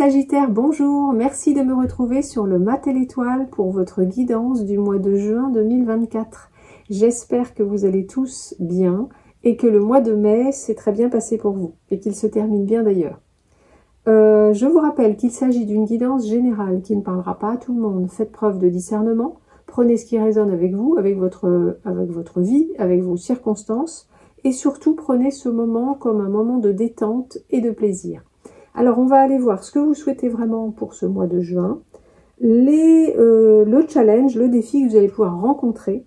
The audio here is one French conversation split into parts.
Sagittaire, bonjour, merci de me retrouver sur le Mat et l'Étoile pour votre guidance du mois de juin 2024. J'espère que vous allez tous bien et que le mois de mai s'est très bien passé pour vous et qu'il se termine bien d'ailleurs. Je vous rappelle qu'il s'agit d'une guidance générale qui ne parlera pas à tout le monde. Faites preuve de discernement, prenez ce qui résonne avec vous, avec votre vie, avec vos circonstances et surtout prenez ce moment comme un moment de détente et de plaisir. Alors, on va aller voir ce que vous souhaitez vraiment pour ce mois de juin, le challenge, le défi que vous allez pouvoir rencontrer,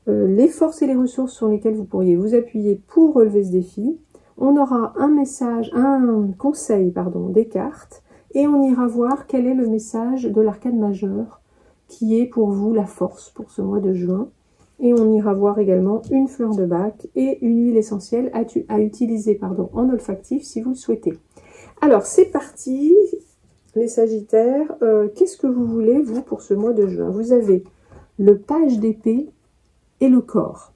les forces et les ressources sur lesquelles vous pourriez vous appuyer pour relever ce défi. On aura un conseil des cartes et on ira voir quel est le message de l'arcane majeur qui est pour vous la force pour ce mois de juin. Et on ira voir également une fleur de bac et une huile essentielle à utiliser en olfactif si vous le souhaitez. Alors, c'est parti, les Sagittaires. Qu'est-ce que vous voulez, vous, pour ce mois de juin? Vous avez le page d'épée et le corps.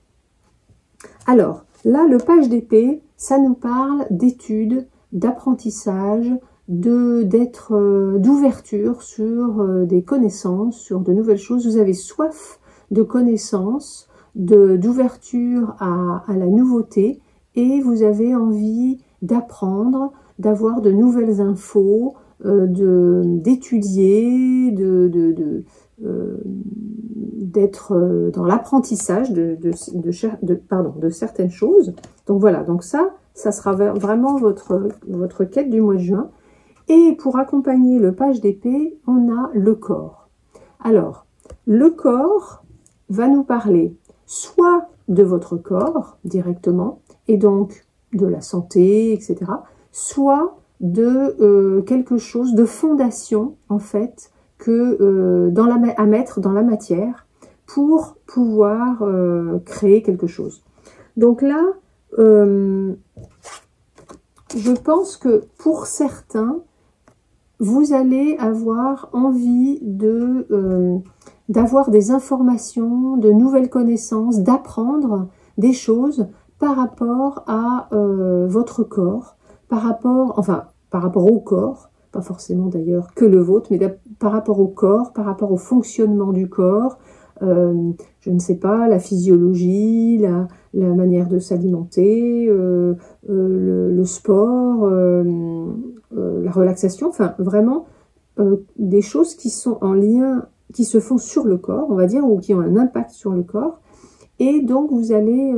Alors, là, le page d'épée, ça nous parle d'études, d'apprentissage, d'ouverture sur des connaissances, sur de nouvelles choses. Vous avez soif de connaissances, d'ouverture à la nouveauté et vous avez envie d'apprendre, d'avoir de nouvelles infos, d'étudier, d'être dans l'apprentissage de certaines choses. Donc voilà, donc ça sera vraiment votre quête du mois de juin. Et pour accompagner le page d'épée, on a le corps. Alors, le corps va nous parler soit de votre corps directement, et donc de la santé, etc., soit de quelque chose de fondation, en fait, à mettre dans la matière pour pouvoir créer quelque chose. Donc là, je pense que pour certains, vous allez avoir envie d'avoir des informations, de nouvelles connaissances, d'apprendre des choses par rapport à votre corps, par rapport au corps, pas forcément d'ailleurs que le vôtre, mais par rapport au corps, par rapport au fonctionnement du corps, je ne sais pas, la physiologie, la manière de s'alimenter, le sport, la relaxation, enfin vraiment des choses qui sont en lien, qui se font sur le corps, on va dire, ou qui ont un impact sur le corps, et donc vous allez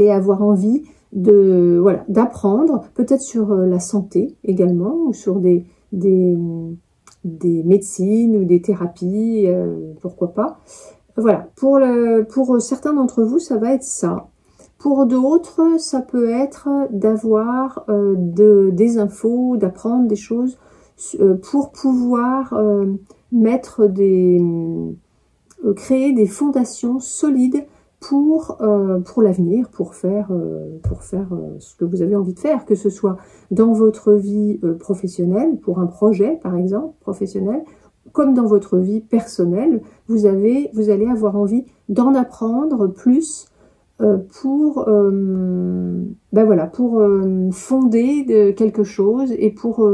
avoir envie d'apprendre, peut-être sur la santé également, ou sur des médecines ou des thérapies, pourquoi pas. Voilà, pour certains d'entre vous, ça va être ça. Pour d'autres, ça peut être d'avoir des infos, d'apprendre des choses pour pouvoir créer des fondations solides pour l'avenir, pour faire ce que vous avez envie de faire, que ce soit dans votre vie professionnelle, pour un projet par exemple, professionnel, comme dans votre vie personnelle, vous allez avoir envie d'en apprendre plus pour fonder quelque chose et pour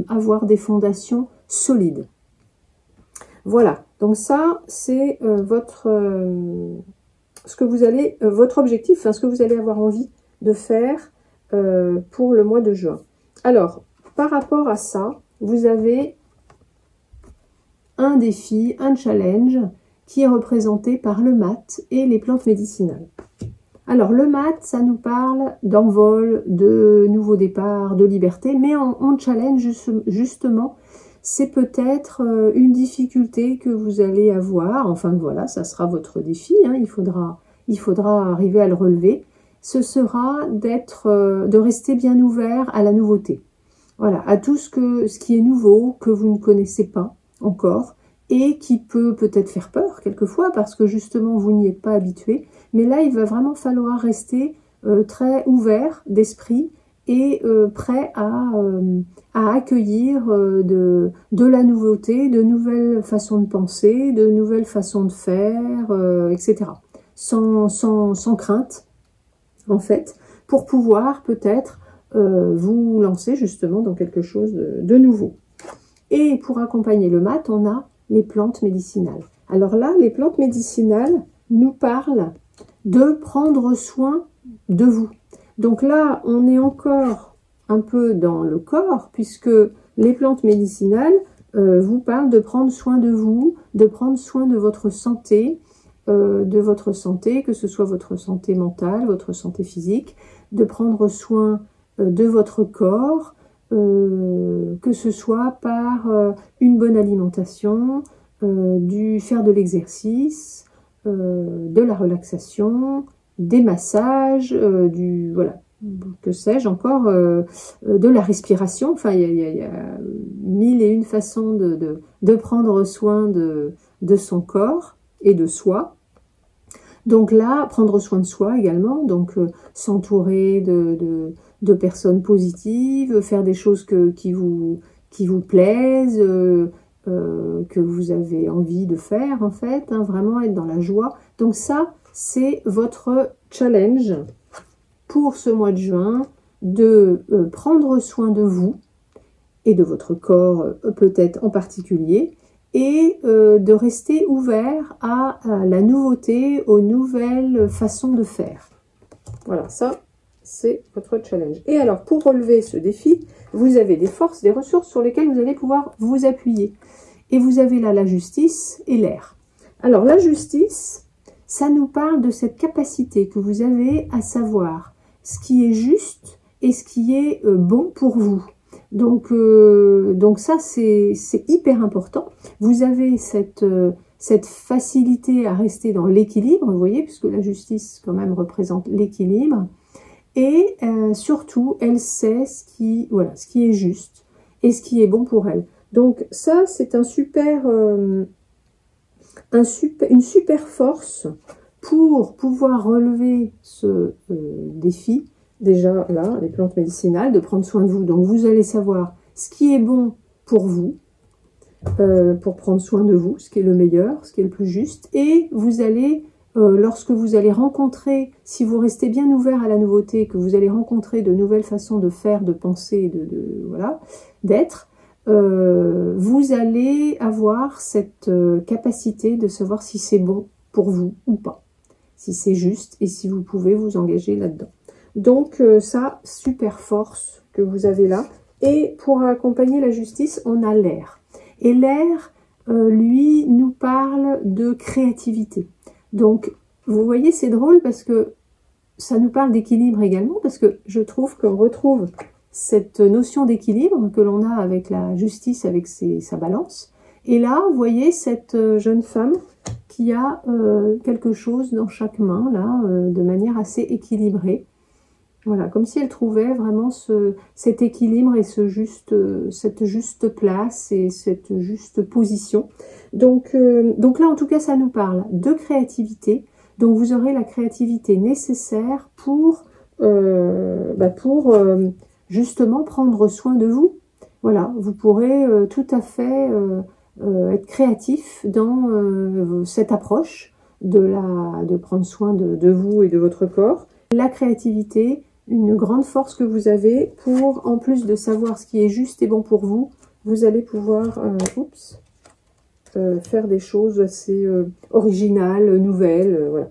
avoir des fondations solides. Voilà, donc ça c'est votre objectif, ce que vous allez avoir envie de faire pour le mois de juin. Alors, par rapport à ça, vous avez un défi, un challenge qui est représenté par le mat et les plantes médicinales. Alors, le mat, ça nous parle d'envol, de nouveaux départs, de liberté, mais en challenge, justement, c'est peut-être une difficulté que vous allez avoir. Enfin, voilà, ça sera votre défi, hein, il faudra arriver à le relever. Ce sera de rester bien ouvert à la nouveauté. Voilà, à tout ce qui est nouveau, que vous ne connaissez pas encore, et qui peut peut-être faire peur quelquefois, parce que justement, vous n'y êtes pas habitué. Mais là, il va vraiment falloir rester très ouvert d'esprit et prêt à accueillir de la nouveauté, de nouvelles façons de penser, de nouvelles façons de faire, etc. Sans crainte, en fait, pour pouvoir peut-être vous lancer justement dans quelque chose de nouveau. Et pour accompagner le mat, on a les plantes médicinales. Alors là, les plantes médicinales nous parlent de prendre soin de vous. Donc là, on est encore un peu dans le corps, puisque les plantes médicinales vous parlent de prendre soin de vous, de prendre soin de votre santé, que ce soit votre santé mentale, votre santé physique, de prendre soin de votre corps, que ce soit par une bonne alimentation, faire de l'exercice, de la relaxation, des massages, voilà, que sais-je encore, de la respiration. Enfin, il y a mille et une façons de prendre soin de son corps et de soi. Donc là, prendre soin de soi également, donc s'entourer de personnes positives, faire des choses qui vous plaisent, que vous avez envie de faire en fait, hein, vraiment être dans la joie. Donc ça, c'est votre challenge pour ce mois de juin, de prendre soin de vous et de votre corps peut-être en particulier, et de rester ouvert à la nouveauté, aux nouvelles façons de faire. Voilà, ça, c'est votre challenge. Et alors, pour relever ce défi, vous avez des forces, des ressources sur lesquelles vous allez pouvoir vous appuyer. Et vous avez là la justice et l'air. Alors, la justice, ça nous parle de cette capacité que vous avez à savoir ce qui est juste et ce qui est bon pour vous. Donc ça, c'est hyper important. Vous avez cette facilité à rester dans l'équilibre, vous voyez, puisque la justice, quand même, représente l'équilibre. Et surtout, elle sait ce qui est juste et ce qui est bon pour elle. Donc ça, c'est une super force pour pouvoir relever ce défi. Déjà, là, les plantes médicinales, de prendre soin de vous. Donc, vous allez savoir ce qui est bon pour vous, pour prendre soin de vous, ce qui est le meilleur, ce qui est le plus juste. Et vous allez, lorsque vous allez rencontrer, si vous restez bien ouvert à la nouveauté, que vous allez rencontrer de nouvelles façons de faire, de penser, voilà, d'être, vous allez avoir cette capacité de savoir si c'est bon pour vous ou pas, si c'est juste et si vous pouvez vous engager là-dedans. Donc ça, super force que vous avez là. Et pour accompagner la justice, on a l'air. Et l'air, lui, nous parle de créativité. Donc, vous voyez, c'est drôle parce que ça nous parle d'équilibre également, parce que je trouve qu'on retrouve cette notion d'équilibre que l'on a avec la justice, avec sa balance. Et là, vous voyez cette jeune femme qui a quelque chose dans chaque main, là, de manière assez équilibrée. Voilà, comme si elle trouvait vraiment cet équilibre et cette juste place et cette juste position. Donc là, en tout cas, ça nous parle de créativité. Donc vous aurez la créativité nécessaire pour justement prendre soin de vous. Voilà, vous pourrez tout à fait être créatif dans cette approche de prendre soin de vous et de votre corps. La créativité, une grande force que vous avez pour, en plus de savoir ce qui est juste et bon pour vous, vous allez pouvoir faire des choses assez originales, nouvelles, voilà.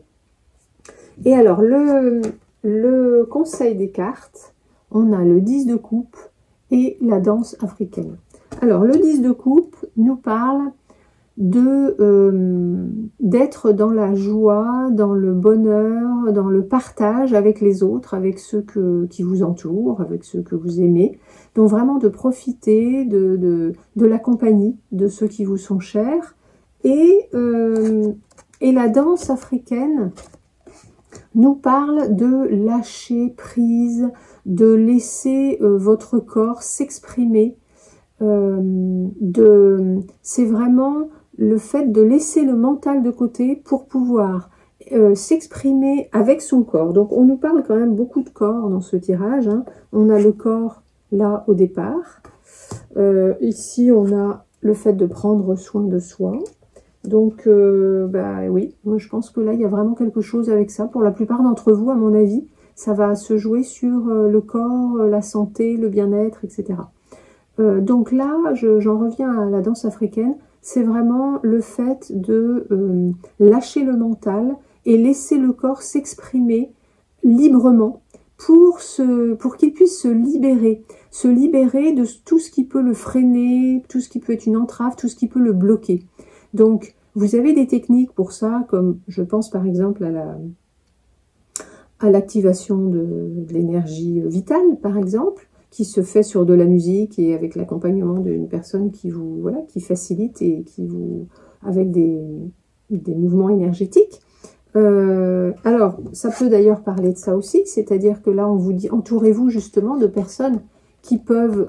Et alors, le conseil des cartes, on a le 10 de coupe et la danse africaine. Alors, le 10 de coupe nous parle d'être dans la joie, dans le bonheur, dans le partage avec les autres, avec ceux qui vous entourent, avec ceux que vous aimez. Donc vraiment de profiter de la compagnie de ceux qui vous sont chers. Et la danse africaine nous parle de lâcher prise, de laisser votre corps s'exprimer. C'est vraiment le fait de laisser le mental de côté pour pouvoir s'exprimer avec son corps. Donc on nous parle quand même beaucoup de corps dans ce tirage, hein. On a le corps là au départ. Ici on a le fait de prendre soin de soi. Donc oui, moi je pense que là il y a vraiment quelque chose avec ça. Pour la plupart d'entre vous, à mon avis, ça va se jouer sur le corps, la santé, le bien-être, etc. Donc là, j'en reviens à la danse africaine, c'est vraiment le fait de lâcher le mental et laisser le corps s'exprimer librement pour qu'il puisse se libérer de tout ce qui peut le freiner, tout ce qui peut être une entrave, tout ce qui peut le bloquer. Donc, vous avez des techniques pour ça, comme je pense par exemple à l'activation de l'énergie vitale, par exemple, qui se fait sur de la musique et avec l'accompagnement d'une personne qui vous, voilà, qui facilite et qui vous, avec des mouvements énergétiques. Alors, ça peut d'ailleurs parler de ça aussi, c'est-à-dire que là, on vous dit, entourez-vous justement de personnes qui peuvent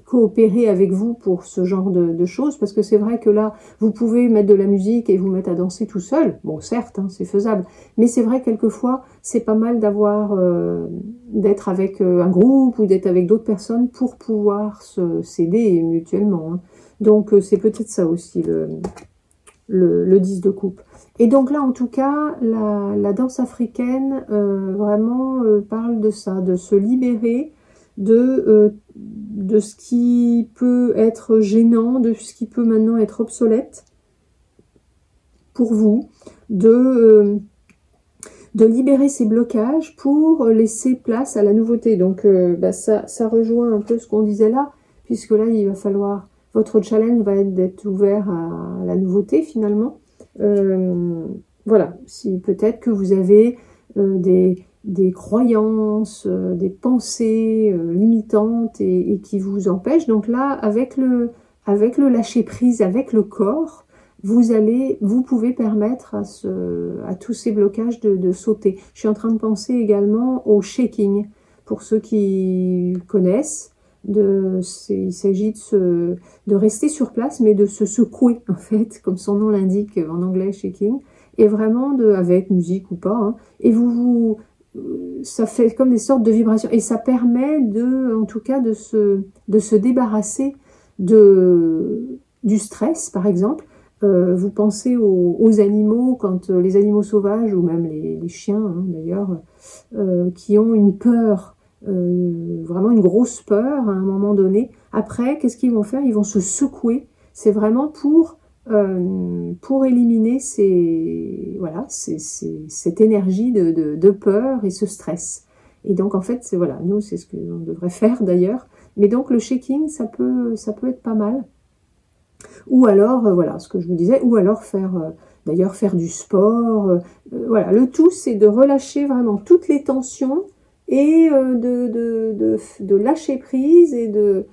coopérer avec vous pour ce genre de choses, parce que c'est vrai que là, vous pouvez mettre de la musique et vous mettre à danser tout seul, bon certes, hein, c'est faisable, mais c'est vrai quelquefois, c'est pas mal d'avoir, d'être avec un groupe ou d'être avec d'autres personnes pour pouvoir s'aider mutuellement, hein. Donc c'est peut-être ça aussi le 10 de coupe. Et donc là, en tout cas, la danse africaine vraiment parle de ça, de se libérer de ce qui peut être gênant, de ce qui peut maintenant être obsolète pour vous, de libérer ces blocages pour laisser place à la nouveauté. Donc ça rejoint un peu ce qu'on disait là, puisque là, il va falloir, votre challenge va être d'être ouvert à la nouveauté finalement. Voilà, si peut-être que vous avez des croyances, des pensées limitantes et qui vous empêchent. Donc là, avec le lâcher prise, avec le corps, vous pouvez permettre à tous ces blocages de sauter. Je suis en train de penser également au shaking, pour ceux qui connaissent. Il s'agit de rester sur place, mais de se secouer, en fait, comme son nom l'indique en anglais, shaking, et vraiment avec musique ou pas, hein, et ça fait comme des sortes de vibrations, et ça permet en tout cas de se débarrasser du stress, par exemple. Vous pensez aux animaux, quand les animaux sauvages, ou même les chiens, hein, d'ailleurs, qui ont une peur, vraiment une grosse peur à un moment donné. Après, qu'est-ce qu'ils vont faire? Ils vont se secouer. C'est vraiment pour éliminer cette énergie de peur et ce stress. Et donc, en fait, voilà, nous, c'est ce qu'on devrait faire d'ailleurs. Mais donc, le shaking, ça peut être pas mal. Ou alors, voilà, ce que je vous disais, ou alors faire du sport. Voilà, le tout, c'est de relâcher vraiment toutes les tensions et de lâcher prise et de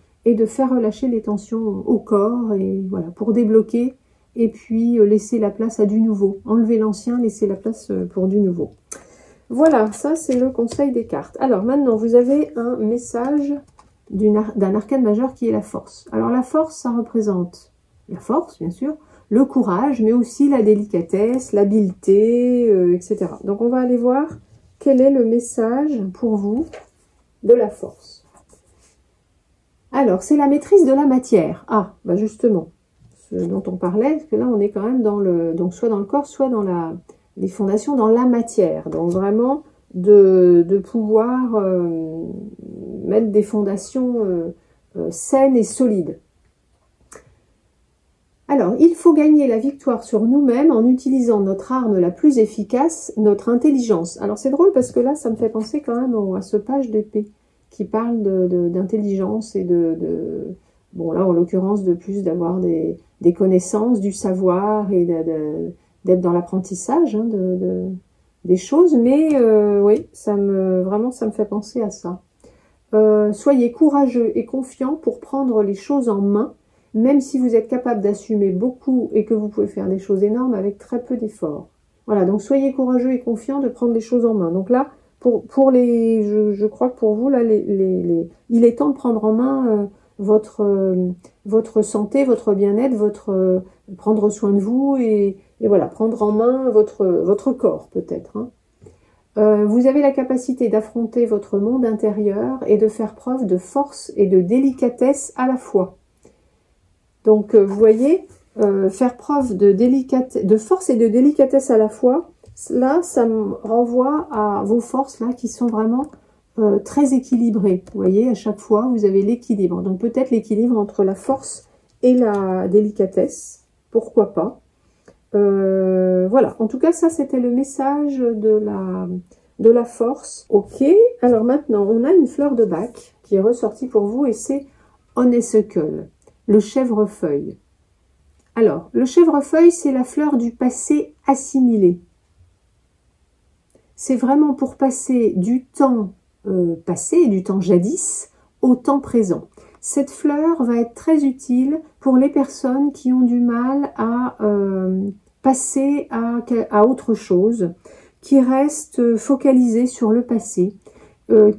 faire relâcher les tensions au corps, et voilà, pour débloquer et puis laisser la place à du nouveau. Enlever l'ancien, laisser la place pour du nouveau. Voilà, ça c'est le conseil des cartes. Alors maintenant, vous avez un message d'un arcane majeur qui est la force. Alors la force, ça représente la force, bien sûr, le courage, mais aussi la délicatesse, l'habileté, etc. Donc on va aller voir quel est le message pour vous de la force. Alors, c'est la maîtrise de la matière. Ah, bah justement, ce dont on parlait, parce que là, on est quand même donc soit dans le corps, soit dans les fondations, dans la matière. Donc vraiment, de pouvoir mettre des fondations saines et solides. Alors, il faut gagner la victoire sur nous-mêmes en utilisant notre arme la plus efficace, notre intelligence. Alors, c'est drôle parce que là, ça me fait penser quand même à ce page d'épée qui parle d'intelligence et bon là, en l'occurrence, de plus d'avoir des connaissances, du savoir et d'être dans l'apprentissage, hein, des choses. Mais oui, vraiment, ça me fait penser à ça. Soyez courageux et confiants pour prendre les choses en main, même si vous êtes capable d'assumer beaucoup et que vous pouvez faire des choses énormes avec très peu d'efforts. Voilà, donc soyez courageux et confiants de prendre les choses en main. Donc là, je crois que pour vous, là, il est temps de prendre en main votre santé, votre bien-être, prendre soin de vous et voilà, prendre en main votre corps peut-être, hein. Vous avez la capacité d'affronter votre monde intérieur et de faire preuve de force et de délicatesse à la fois. Donc, vous voyez, faire preuve de force et de délicatesse à la fois, Là, ça me renvoie à vos forces là qui sont vraiment très équilibrées. Vous voyez, à chaque fois, vous avez l'équilibre. Donc peut-être l'équilibre entre la force et la délicatesse. Pourquoi pas. Voilà, en tout cas, ça, c'était le message de la force. Ok, alors maintenant, on a une fleur de bac qui est ressortie pour vous et c'est Honeysuckle, le chèvrefeuille. Alors, le chèvrefeuille, c'est la fleur du passé assimilé. C'est vraiment pour passer du temps passé, du temps jadis, au temps présent. Cette fleur va être très utile pour les personnes qui ont du mal à passer à autre chose, qui restent focalisées sur le passé,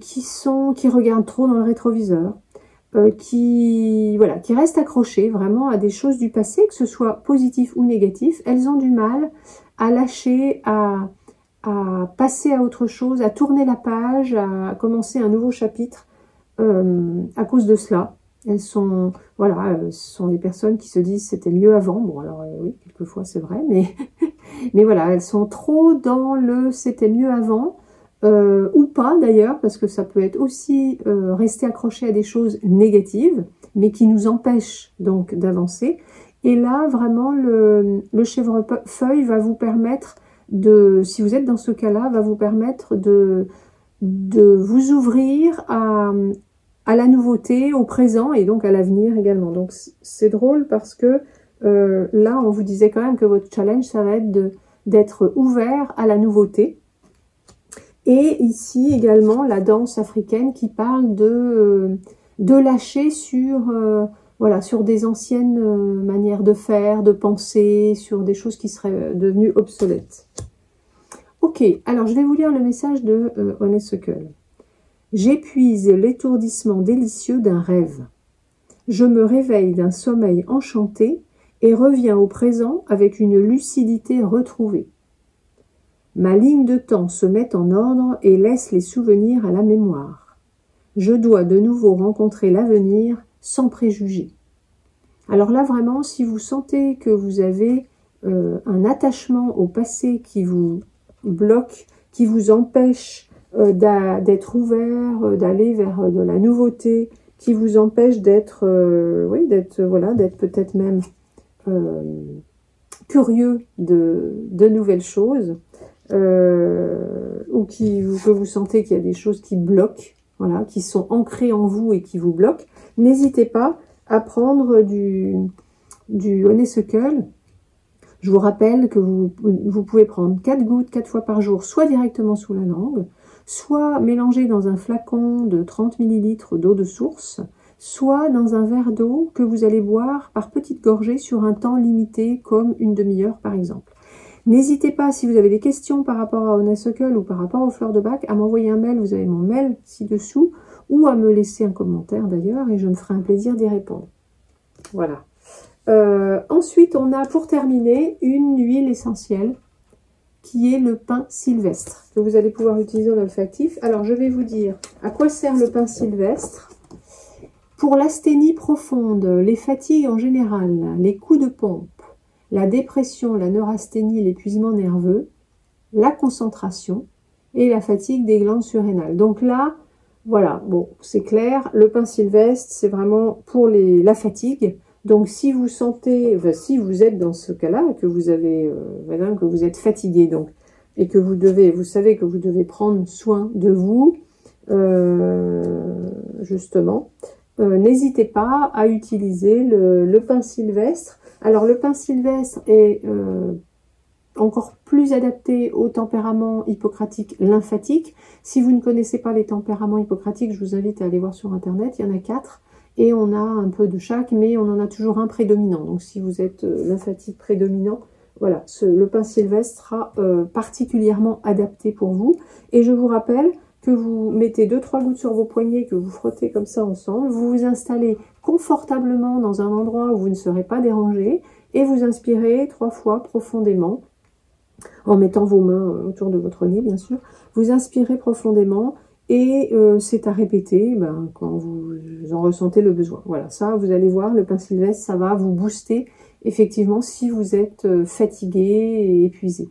qui regardent trop dans le rétroviseur, qui restent accrochées vraiment à des choses du passé, que ce soit positif ou négatif. Elles ont du mal à lâcher, à passer à autre chose, à tourner la page, à commencer un nouveau chapitre à cause de cela. Elles sont, voilà, ce sont des personnes qui se disent c'était mieux avant. Bon, alors oui, quelquefois c'est vrai, mais, mais voilà, elles sont trop dans le c'était mieux avant, ou pas d'ailleurs, parce que ça peut être aussi rester accroché à des choses négatives, mais qui nous empêchent donc d'avancer. Et là, vraiment, le chèvrefeuille va vous permettre si vous êtes dans ce cas-là, va vous permettre de vous ouvrir à la nouveauté, au présent et donc à l'avenir également. Donc c'est drôle parce que là, on vous disait quand même que votre challenge, ça va être d'être ouvert à la nouveauté. Et ici également, la danse africaine qui parle de lâcher sur des anciennes manières de faire, de penser, sur des choses qui seraient devenues obsolètes. Ok, alors je vais vous lire le message de Honeysuckle. J'épuise l'étourdissement délicieux d'un rêve. Je me réveille d'un sommeil enchanté et reviens au présent avec une lucidité retrouvée. Ma ligne de temps se met en ordre et laisse les souvenirs à la mémoire. Je dois de nouveau rencontrer l'avenir sans préjugés. Alors là, vraiment, si vous sentez que vous avez un attachement au passé qui vous bloque, qui vous empêche d'être ouvert, d'aller vers de la nouveauté, qui vous empêche d'être peut-être même curieux de nouvelles choses, ou que vous sentez qu'il y a des choses qui bloquent, voilà, qui sont ancrées en vous et qui vous bloquent, n'hésitez pas à prendre du Honeysuckle. Je vous rappelle que vous pouvez prendre 4 gouttes 4 fois par jour, soit directement sous la langue, soit mélangé dans un flacon de 30 ml d'eau de source, soit dans un verre d'eau que vous allez boire par petites gorgées sur un temps limité, comme une demi-heure par exemple. N'hésitez pas, si vous avez des questions par rapport à Honeysuckle ou par rapport aux fleurs de bac, à m'envoyer un mail, vous avez mon mail ci-dessous, ou à me laisser un commentaire d'ailleurs, et je me ferai un plaisir d'y répondre. Voilà. Ensuite, on a pour terminer une huile essentielle qui est le pin sylvestre, que vous allez pouvoir utiliser en olfactif. Alors, je vais vous dire à quoi sert le pin sylvestre. Pour l'asthénie profonde, les fatigues en général, les coups de pompe, la dépression, la neurasthénie, l'épuisement nerveux, la concentration et la fatigue des glandes surrénales. Donc là, voilà, bon, c'est clair, le pin sylvestre, c'est vraiment pour la fatigue. Donc si vous sentez, si vous êtes dans ce cas-là, que vous avez, que vous êtes fatigué, donc, et que vous savez que vous devez prendre soin de vous, justement, n'hésitez pas à utiliser le pin sylvestre. Alors le pin sylvestre est encore plus adapté au tempérament hippocratique lymphatique. Si vous ne connaissez pas les tempéraments hippocratiques, je vous invite à aller voir sur internet, il y en a 4. Et on a un peu de chaque, mais on en a toujours un prédominant. Donc si vous êtes lymphatique prédominant, voilà, le pin sylvestre sera particulièrement adapté pour vous. Et je vous rappelle que vous mettez 2-3 gouttes sur vos poignets, que vous frottez comme ça ensemble. Vous vous installez confortablement dans un endroit où vous ne serez pas dérangé. Et vous inspirez 3 fois profondément, en mettant vos mains autour de votre nez, bien sûr. Vous inspirez profondément. Et c'est à répéter quand vous en ressentez le besoin. Voilà, ça, vous allez voir, le pin sylvestre, ça va vous booster, effectivement, si vous êtes fatigué et épuisé.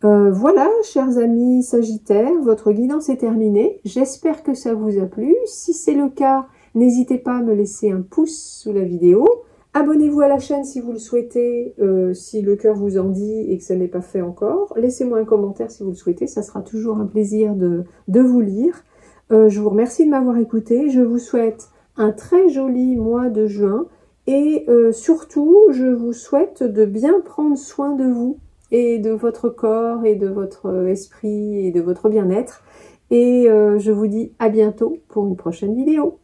Voilà, chers amis Sagittaires, votre guidance est terminée. J'espère que ça vous a plu. Si c'est le cas, n'hésitez pas à me laisser un pouce sous la vidéo. Abonnez-vous à la chaîne si vous le souhaitez, si le cœur vous en dit et que ça n'est pas fait encore. Laissez-moi un commentaire si vous le souhaitez, ça sera toujours un plaisir de vous lire. Je vous remercie de m'avoir écouté. Je vous souhaite un très joli mois de juin et surtout, je vous souhaite de bien prendre soin de vous et de votre corps et de votre esprit et de votre bien-être. Et je vous dis à bientôt pour une prochaine vidéo.